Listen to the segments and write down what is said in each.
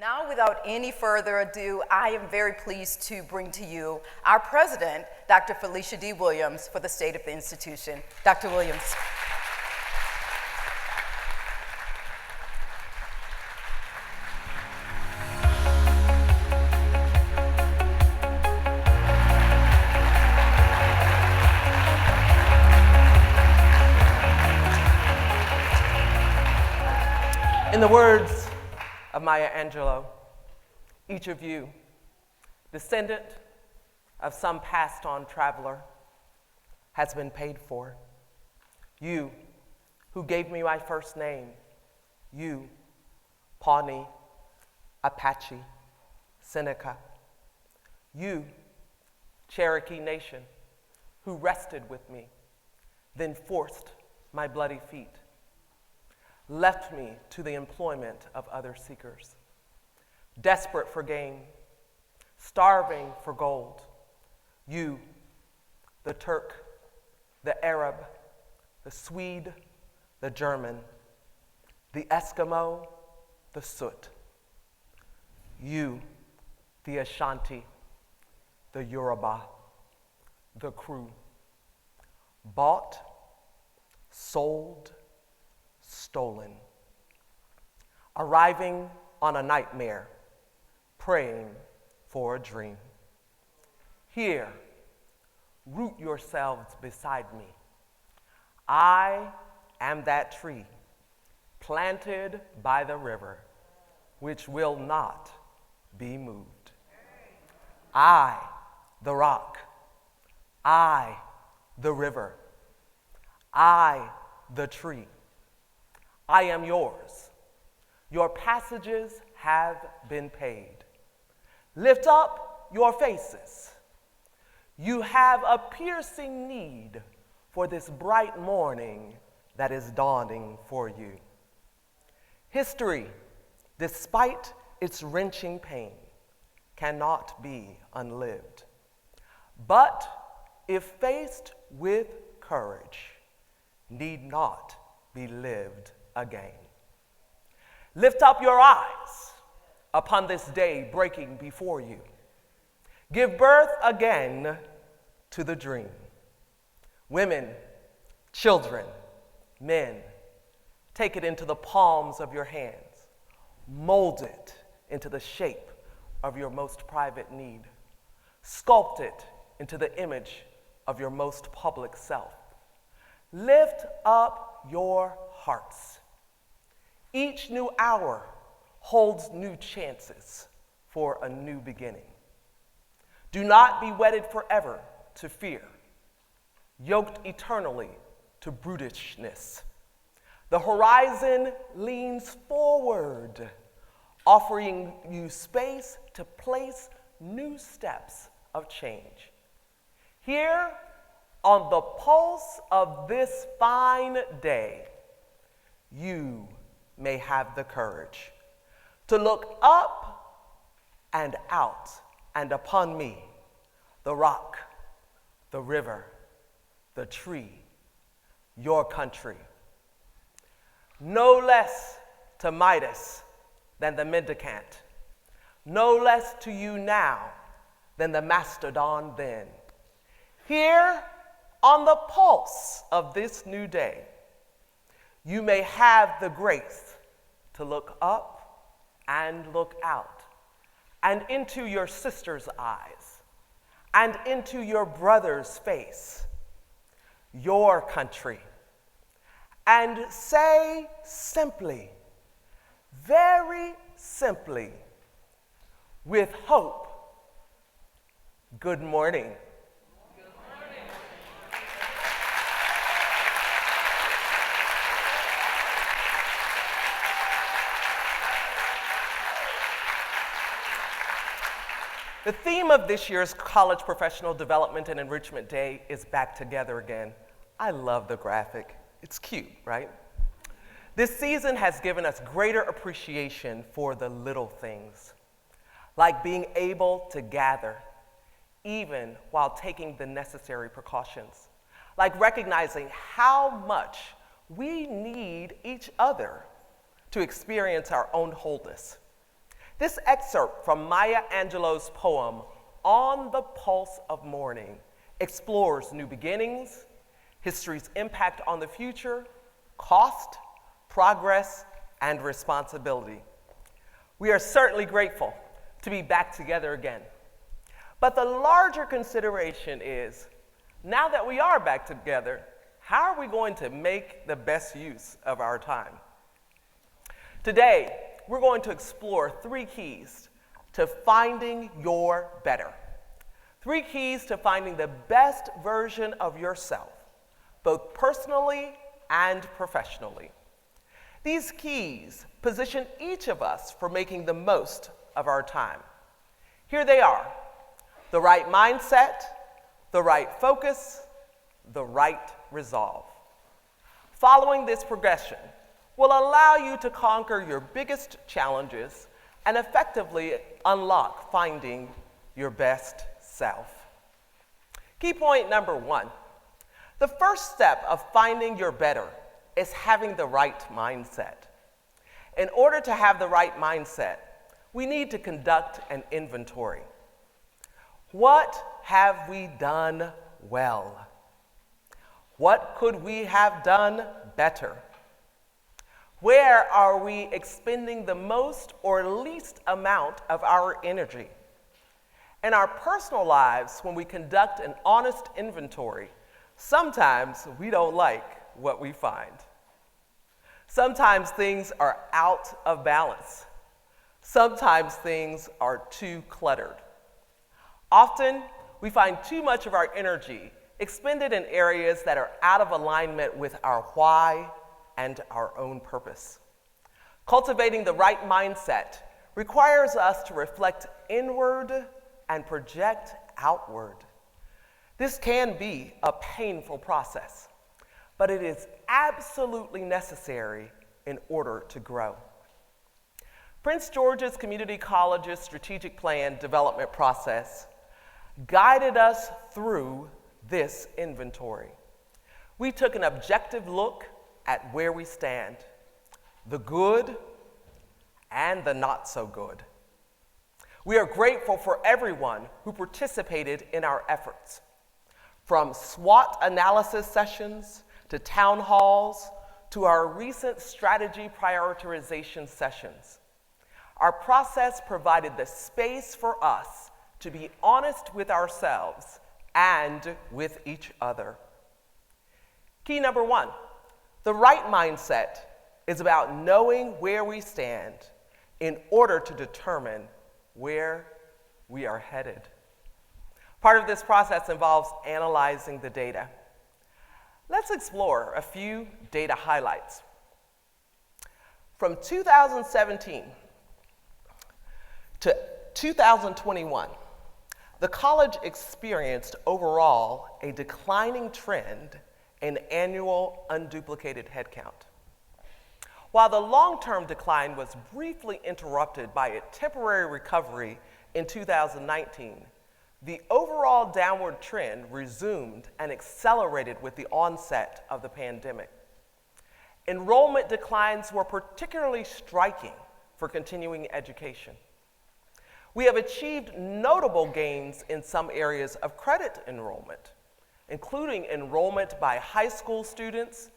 Now, without any further ado, I am very pleased to bring to you our president, Dr. Falecia D. Williams, for the State of the Institution. Dr. Williams. In the words of Maya Angelou, each of you, descendant of some passed on traveler, has been paid for. You, who gave me my first name, you, Pawnee, Apache, Seneca, you, Cherokee Nation, who rested with me, then forced my bloody feet, left me to the employment of other seekers, desperate for gain, starving for gold. You, the Turk, the Arab, the Swede, the German, the Eskimo, the Soot. You, the Ashanti, the Yoruba, the Kru, bought, sold, stolen, arriving on a nightmare, praying for a dream. Here, root yourselves beside me. I am that tree planted by the river, which will not be moved. I, the rock, I, the river, I, the tree. I am yours. Your passages have been paid. Lift up your faces. You have a piercing need for this bright morning that is dawning for you. History, despite its wrenching pain, cannot be unlived. But if faced with courage, need not be lived again. Lift up your eyes upon this day breaking before you. Give birth again to the dream. Women, children, men, take it into the palms of your hands. Mold it into the shape of your most private need. Sculpt it into the image of your most public self. Lift up your hearts. Each new hour holds new chances for a new beginning. Do not be wedded forever to fear, yoked eternally to brutishness. The horizon leans forward, offering you space to place new steps of change. Here, on the pulse of this fine day, you may have the courage to look up and out and upon me, the rock, the river, the tree, your country. No less to Midas than the mendicant, no less to you now than the mastodon then. Here, on the pulse of this new day, you may have the grace to look up and look out, and into your sister's eyes, and into your brother's face, your country, and say simply, very simply, with hope, good morning. The theme of this year's College Professional Development and Enrichment Day is Back Together Again. I love the graphic. It's cute, right? This season has given us greater appreciation for the little things, like being able to gather, even while taking the necessary precautions, like recognizing how much we need each other to experience our own wholeness. This excerpt from Maya Angelou's poem, On the Pulse of Morning, explores new beginnings, history's impact on the future, cost, progress, and responsibility. We are certainly grateful to be back together again. But the larger consideration is, now that we are back together, how are we going to make the best use of our time? Today, we're going to explore 3 keys to finding your better. 3 keys to finding the best version of yourself, both personally and professionally. These keys position each of us for making the most of our time. Here they are: the right mindset, the right focus, the right resolve. Following this progression will allow you to conquer your biggest challenges and effectively unlock finding your best self. Key point number 1. The first step of finding your better is having the right mindset. In order to have the right mindset, we need to conduct an inventory. What have we done well? What could we have done better? Where are we expending the most or least amount of our energy? In our personal lives, when we conduct an honest inventory, sometimes we don't like what we find. Sometimes things are out of balance. Sometimes things are too cluttered. Often, we find too much of our energy expended in areas that are out of alignment with our why and our own purpose. Cultivating the right mindset requires us to reflect inward and project outward. This can be a painful process, but it is absolutely necessary in order to grow. Prince George's Community College's strategic plan development process guided us through this inventory. We took an objective look at where we stand, the good and the not so good. We are grateful for everyone who participated in our efforts, from SWOT analysis sessions to town halls to our recent strategy prioritization sessions. Our process provided the space for us to be honest with ourselves and with each other. Key number 1, the right mindset is about knowing where we stand in order to determine where we are headed. Part of this process involves analyzing the data. Let's explore a few data highlights. From 2017 to 2021, the college experienced overall a declining trend in annual unduplicated headcount. While the long-term decline was briefly interrupted by a temporary recovery in 2019, the overall downward trend resumed and accelerated with the onset of the pandemic. Enrollment declines were particularly striking for continuing education. We have achieved notable gains in some areas of credit enrollment, including enrollment by high school students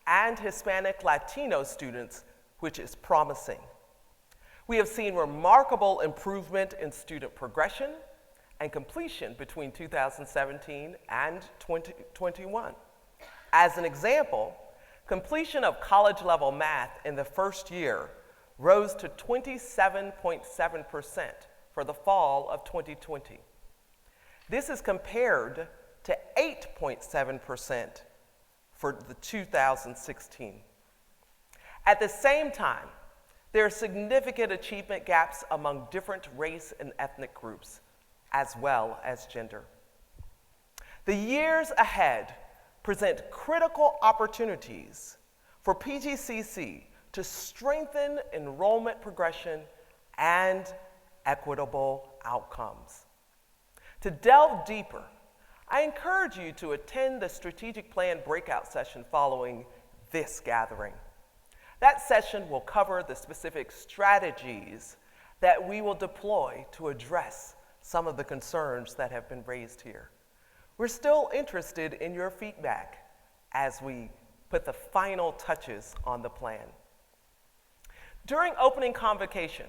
and Hispanic Latino students, which is promising. We have seen remarkable improvement in student progression and completion between 2017 and 2021. As an example, completion of college-level math in the first year rose to 27.7% for the fall of 2020. This is compared to 8.7% for the 2016. At the same time, there are significant achievement gaps among different race and ethnic groups, as well as gender. The years ahead present critical opportunities for PGCC to strengthen enrollment progression and equitable outcomes. To delve deeper, I encourage you to attend the strategic plan breakout session following this gathering. That session will cover the specific strategies that we will deploy to address some of the concerns that have been raised here. We're still interested in your feedback as we put the final touches on the plan. During opening convocation,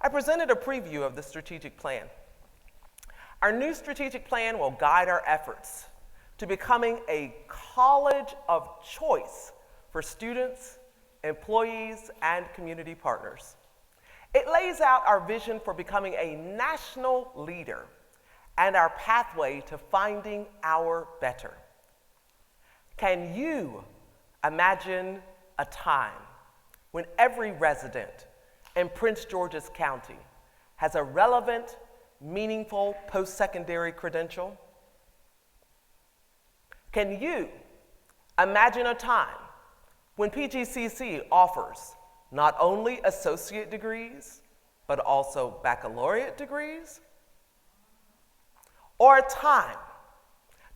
I presented a preview of the strategic plan. Our new strategic plan will guide our efforts to becoming a college of choice for students, employees, and community partners. It lays out our vision for becoming a national leader and our pathway to finding our better. Can you imagine a time when every resident in Prince George's County has a relevant, meaningful post-secondary credential? Can you imagine a time when PGCC offers not only associate degrees, but also baccalaureate degrees? Or a time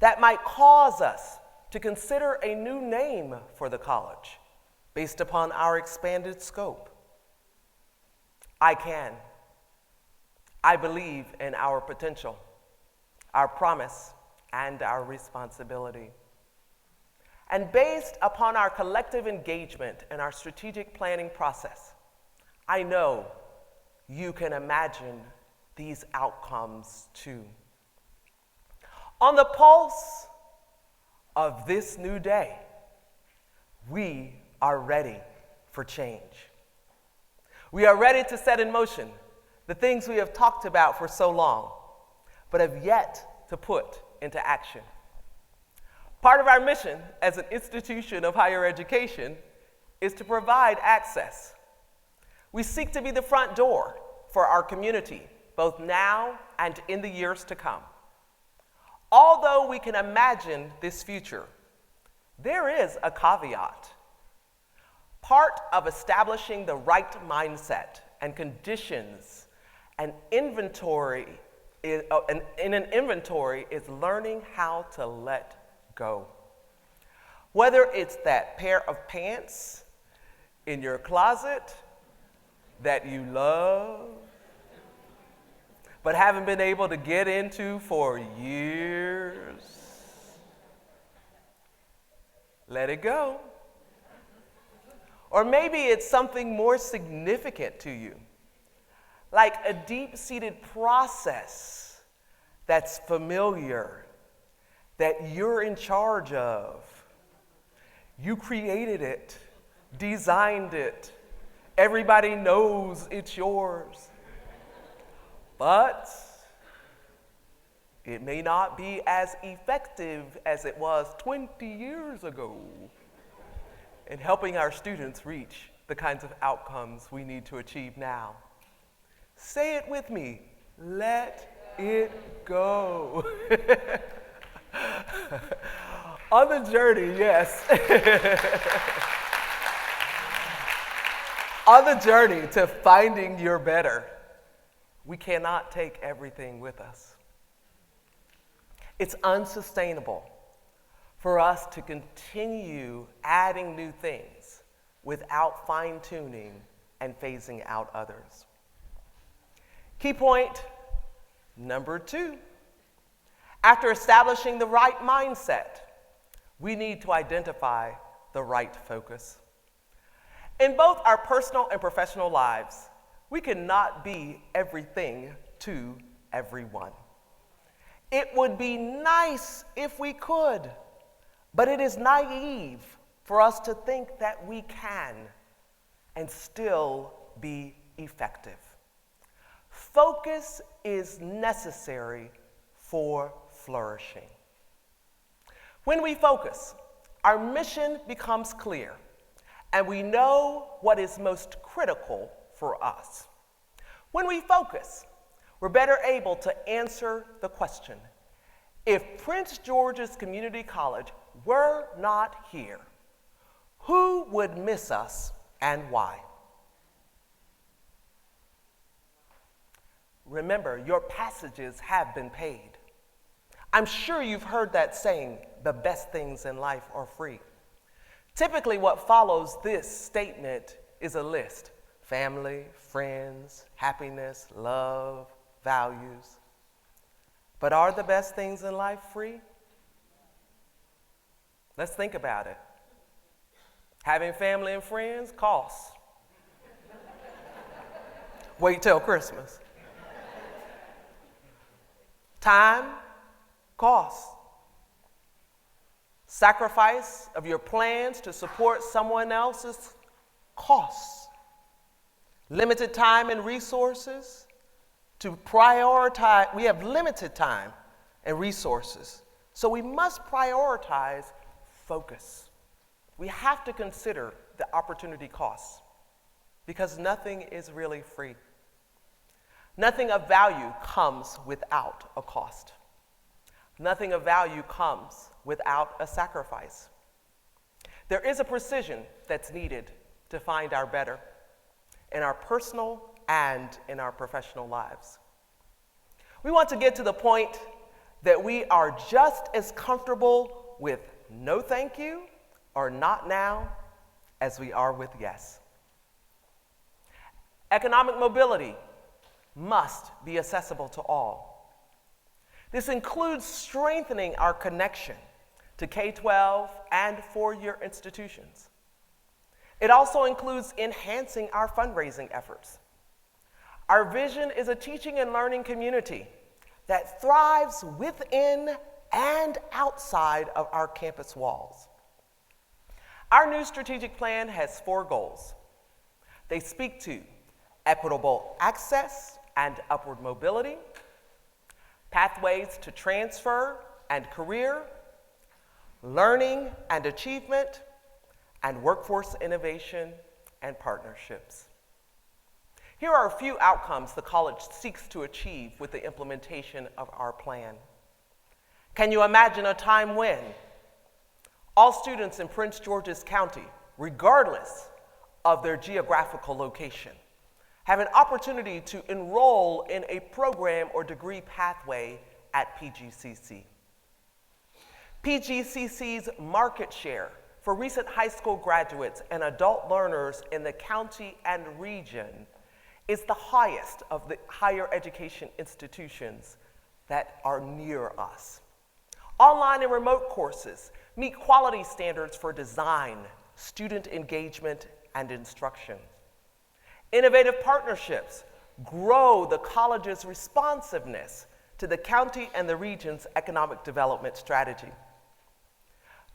that might cause us to consider a new name for the college based upon our expanded scope? I can. I believe in our potential, our promise, and our responsibility. And based upon our collective engagement in our strategic planning process, I know you can imagine these outcomes too. On the pulse of this new day, we are ready for change. We are ready to set in motion the things we have talked about for so long, but have yet to put into action. Part of our mission as an institution of higher education is to provide access. We seek to be the front door for our community, both now and in the years to come. Although we can imagine this future, there is a caveat. Part of establishing the right mindset and conditions and inventory in an inventory is learning how to let go. Whether it's that pair of pants in your closet that you love but haven't been able to get into for years, let it go. Or maybe it's something more significant to you, like a deep-seated process that's familiar, that you're in charge of. You created it, designed it. Everybody knows it's yours. But it may not be as effective as it was 20 years ago in helping our students reach the kinds of outcomes we need to achieve now. Say it with me, let it go. On the journey, yes. On the journey to finding your better, we cannot take everything with us. It's unsustainable for us to continue adding new things without fine-tuning and phasing out others. Key point number 2. After establishing the right mindset, we need to identify the right focus. In both our personal and professional lives, we cannot be everything to everyone. It would be nice if we could, but it is naive for us to think that we can and still be effective. Focus is necessary for flourishing. When we focus, our mission becomes clear, and we know what is most critical for us. When we focus, we're better able to answer the question, if Prince George's Community College were not here, who would miss us and why? Remember, your passages have been paid. I'm sure you've heard that saying, the best things in life are free. Typically, what follows this statement is a list family, friends, happiness, love, values. But are the best things in life free? Let's think about it. Having family and friends costs. Wait till Christmas. Time costs. Sacrifice of your plans to support someone else's costs. Limited time and resources to prioritize. We have limited time and resources, so we must prioritize focus. We have to consider the opportunity costs because nothing is really free. Nothing of value comes without a cost. Nothing of value comes without a sacrifice. There is a precision that's needed to find our better in our personal and in our professional lives. We want to get to the point that we are just as comfortable with no thank you or not now as we are with yes. Economic mobility must be accessible to all. This includes strengthening our connection to K-12 and four-year institutions. It also includes enhancing our fundraising efforts. Our vision is a teaching and learning community that thrives within and outside of our campus walls. Our new strategic plan has 4 goals. They speak to equitable access and upward mobility, pathways to transfer and career, learning and achievement, and workforce innovation and partnerships. Here are a few outcomes the college seeks to achieve with the implementation of our plan. Can you imagine a time when all students in Prince George's County, regardless of their geographical location, have an opportunity to enroll in a program or degree pathway at PGCC? PGCC's market share for recent high school graduates and adult learners in the county and region is the highest of the higher education institutions that are near us. Online and remote courses meet quality standards for design, student engagement, and instruction. Innovative partnerships grow the college's responsiveness to the county and the region's economic development strategy.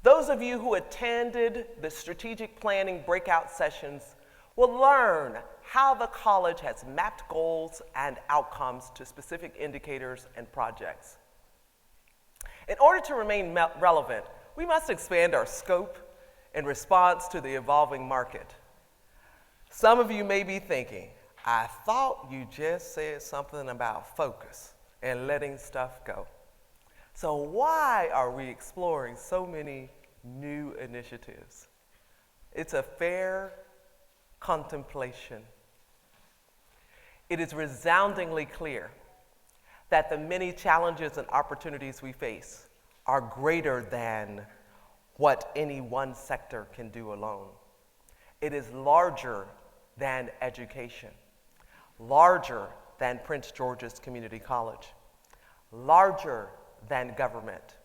Those of you who attended the strategic planning breakout sessions will learn how the college has mapped goals and outcomes to specific indicators and projects. In order to remain relevant, we must expand our scope in response to the evolving market. Some of you may be thinking, I thought you just said something about focus and letting stuff go. So why are we exploring so many new initiatives? It's a fair contemplation. It is resoundingly clear that the many challenges and opportunities we face are greater than what any one sector can do alone. It is larger than education, larger than Prince George's Community College, larger than government.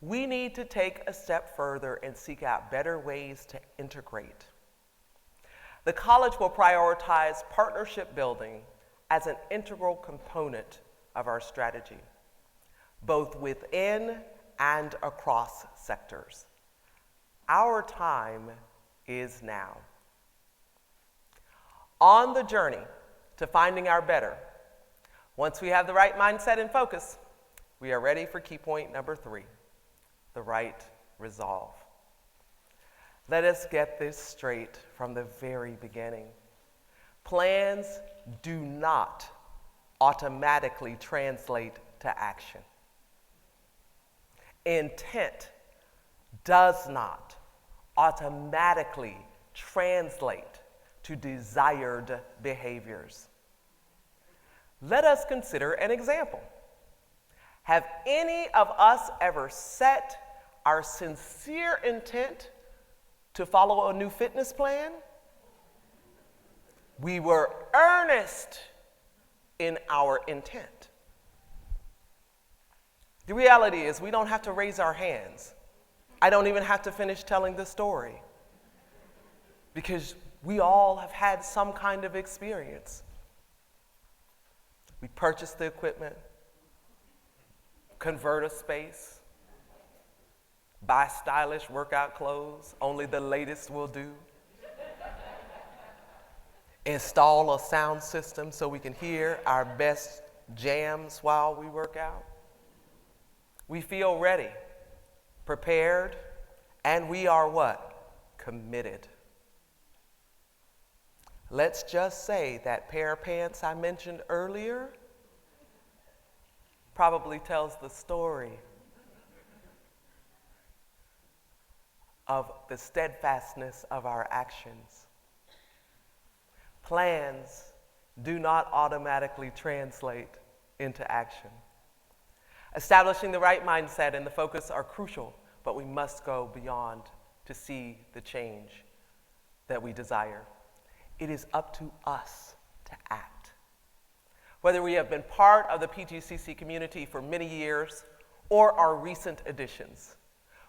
We need to take a step further and seek out better ways to integrate. The college will prioritize partnership building as an integral component of our strategy, both within and across sectors. Our time is now. On the journey to finding our better, once we have the right mindset and focus, we are ready for key point number 3, the right resolve. Let us get this straight from the very beginning. Plans do not automatically translate to action. Intent does not automatically translate to desired behaviors. Let us consider an example. Have any of us ever set our sincere intent to follow a new fitness plan? We were earnest in our intent. The reality is we don't have to raise our hands. I don't even have to finish telling the story because we all have had some kind of experience. We purchase the equipment, convert a space, buy stylish workout clothes, only the latest will do, install a sound system so we can hear our best jams while we work out. We feel ready, prepared, and we are what? Committed. Let's just say that pair of pants I mentioned earlier probably tells the story of the steadfastness of our actions. Plans do not automatically translate into action. Establishing the right mindset and the focus are crucial, but we must go beyond to see the change that we desire. It is up to us to act. Whether we have been part of the PGCC community for many years or are recent additions,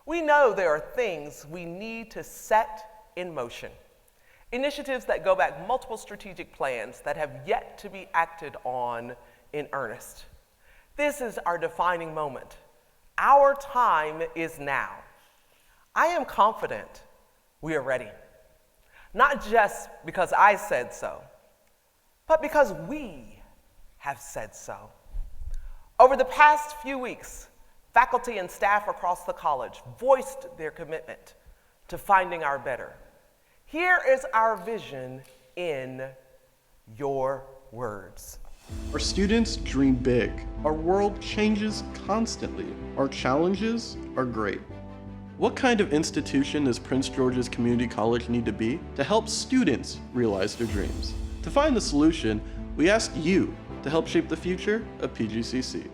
we know there are things we need to set in motion. Initiatives that go back multiple strategic plans that have yet to be acted on in earnest. This is our defining moment. Our time is now. I am confident we are ready. Not just because I said so, but because we have said so. Over the past few weeks, faculty and staff across the college voiced their commitment to finding our better. Here is our vision in your words. Our students dream big. Our world changes constantly. Our challenges are great. What kind of institution does Prince George's Community College need to be to help students realize their dreams? To find the solution, we asked you to help shape the future of PGCC.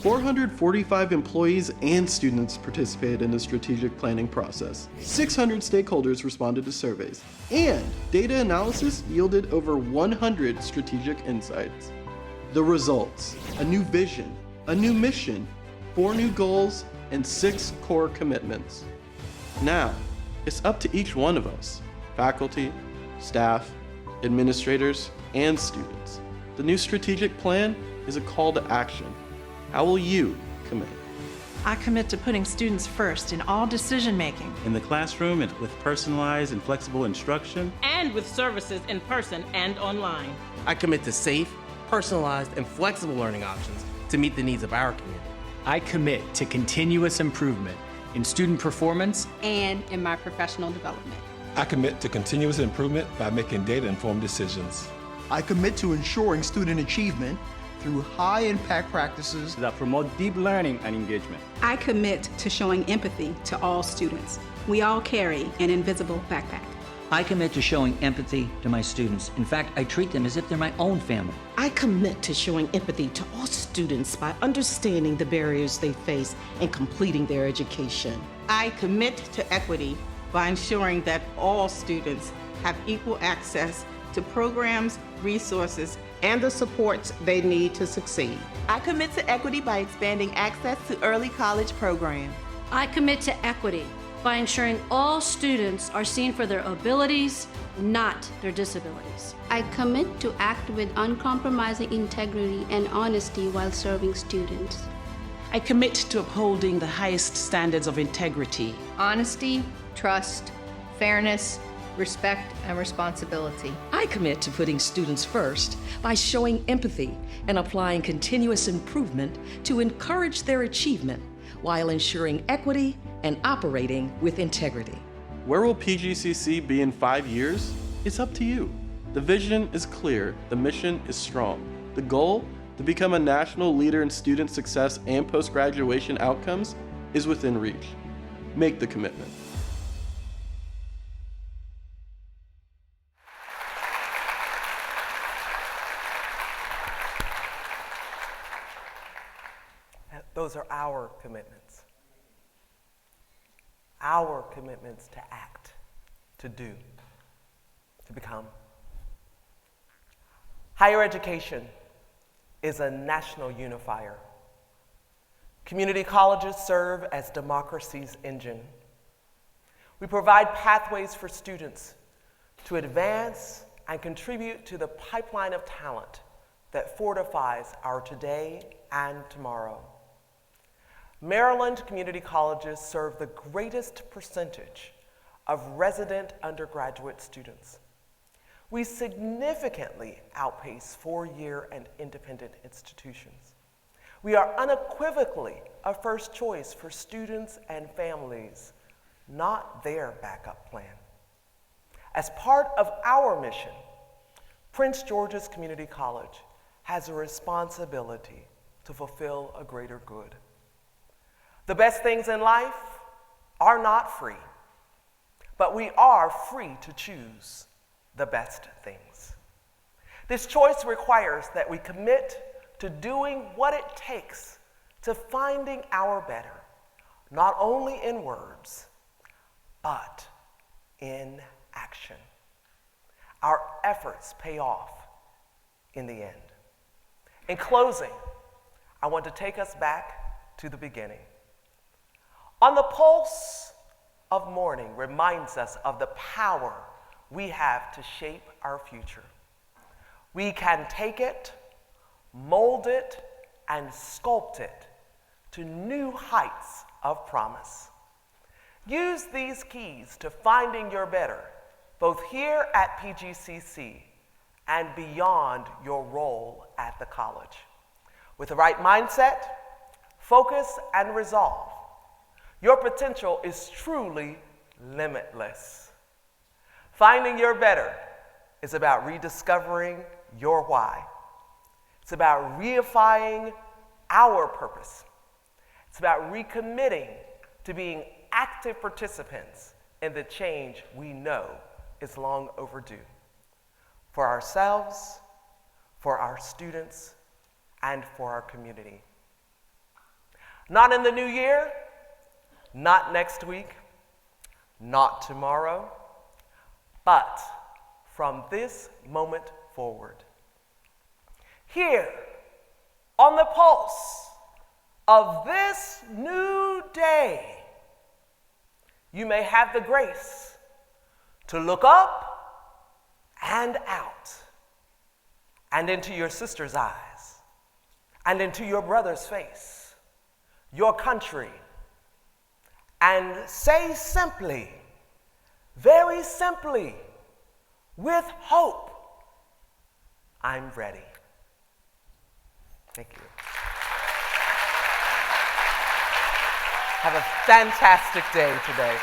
445 employees and students participated in the strategic planning process. 600 stakeholders responded to surveys, and data analysis yielded over 100 strategic insights. The results: a new vision, a new mission, 4 new goals, and 6 core commitments. Now, it's up to each one of us, faculty, staff, administrators, and students. The new strategic plan is a call to action. How will you commit? I commit to putting students first in all decision-making. In the classroom and with personalized and flexible instruction. And with services in person and online. I commit to safe, personalized, and flexible learning options to meet the needs of our community. I commit to continuous improvement in student performance and in my professional development. I commit to continuous improvement by making data-informed decisions. I commit to ensuring student achievement through high-impact practices that promote deep learning and engagement. I commit to showing empathy to all students. We all carry an invisible backpack. I commit to showing empathy to my students. In fact, I treat them as if they're my own family. I commit to showing empathy to all students by understanding the barriers they face and completing their education. I commit to equity by ensuring that all students have equal access to programs, resources, and the supports they need to succeed. I commit to equity by expanding access to early college programs. I commit to equity by ensuring all students are seen for their abilities, not their disabilities. I commit to act with uncompromising integrity and honesty while serving students. I commit to upholding the highest standards of integrity. Honesty, trust, fairness, respect, and responsibility. I commit to putting students first by showing empathy and applying continuous improvement to encourage their achievement while ensuring equity and operating with integrity. Where will PGCC be in 5 years? It's up to you. The vision is clear, the mission is strong. The goal, to become a national leader in student success and post-graduation outcomes, is within reach. Make the commitment. Those are our commitments. Our commitments to act, to do, to become. Higher education is a national unifier. Community colleges serve as democracy's engine. We provide pathways for students to advance and contribute to the pipeline of talent that fortifies our today and tomorrow. Maryland community colleges serve the greatest percentage of resident undergraduate students. We significantly outpace four-year and independent institutions. We are unequivocally a first choice for students and families, not their backup plan. As part of our mission, Prince George's Community College has a responsibility to fulfill a greater good. The best things in life are not free, but we are free to choose the best things. This choice requires that we commit to doing what it takes to finding our better, not only in words, but in action. Our efforts pay off in the end. In closing, I want to take us back to the beginning. On the pulse of morning reminds us of the power we have to shape our future. We can take it, mold it, and sculpt it to new heights of promise. Use these keys to finding your better, both here at PGCC and beyond your role at the college. With the right mindset, focus, and resolve, your potential is truly limitless. Finding your better is about rediscovering your why. It's about reifying our purpose. It's about recommitting to being active participants in the change we know is long overdue. For ourselves, for our students, and for our community. Not in the new year, not next week, not tomorrow, but from this moment forward. Here, on the pulse of this new day, you may have the grace to look up and out, and into your sister's eyes, and into your brother's face, your country, and say simply, very simply, with hope, I'm ready. Thank you. Have a fantastic day today.